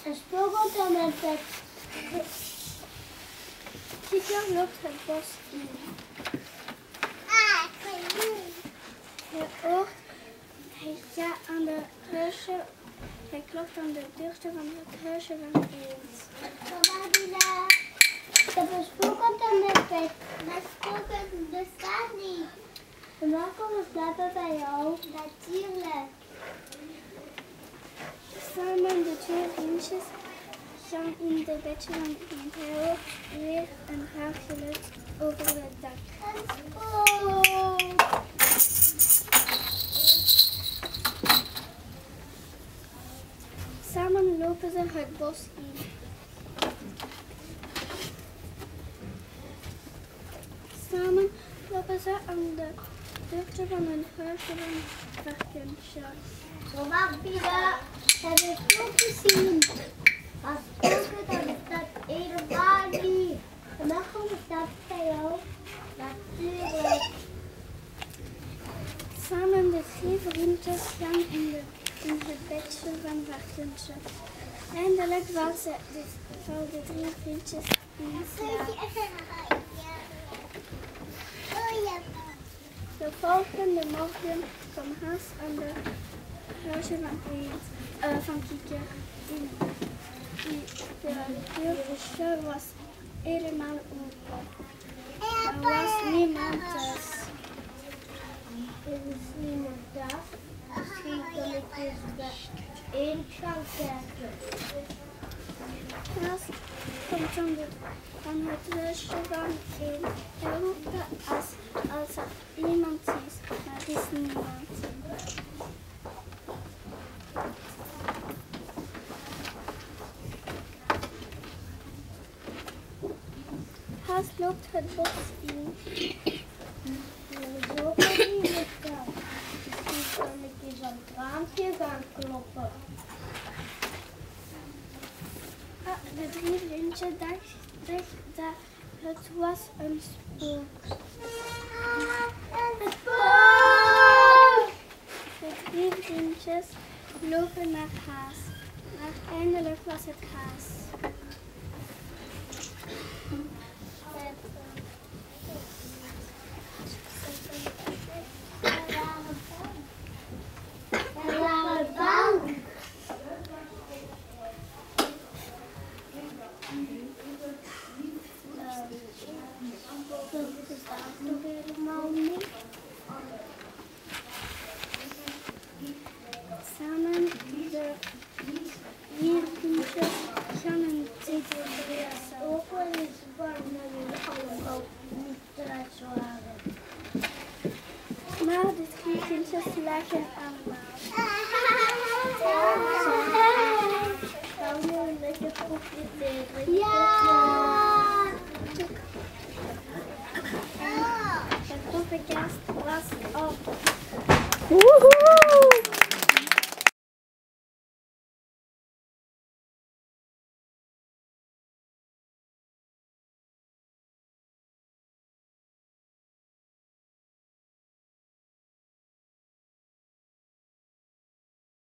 Een speelgoed met het. Kika loopt het bos in. Hij gaat aan de huisje. Hij klopt aan de deurtje van het huisje van eens. Mama, Dina. Ik heb een speelgoed met het. Mijn speelgoed bestaat niet. En waar komen we slapen bij jou? Natuurlijk. Samen de twee vriendjes gaan in de bedje van iemand. Hij hoort weer een raar geluid over het dak. Samen lopen ze het bos in. Samen lopen ze aan de deurtje van een huisje van varkensjes. Mama, Pia, heb je goed gezien? Als spoken dan is dat helemaal niet. En dan komt dat bij jou. Natuurlijk. Samen de drie vriendjes gaan in het bedje van varkensjes. Eindelijk vallen de drie vriendjes in slaap. De volgende morgen kwam Hans aan de huisje van Kika in. De deur was helemaal open. Er was niemand thuis. Er is niemand thuis. Misschien kan ik eens bij één gaan kijken. Hans komt van het huisje van één. Hij roept als er iemand is, maar er is niemand. Hans loopt het bos in. Zo kan hij niet gaan. Misschien kan ik eens aan het raampje gaan kloppen. De drie vriendjes dachten dat het was een spook. Een spook! De drie vriendjes lopen naar Haas. Maar eindelijk was het Haas. Samen de vier vriendjes gaan een titel lezen. Ook wel eens warm dat jullie allemaal niet thuis waren. Maar de drie vriendjes lachen allemaal. Gaan we een lekker profiteren? Ja!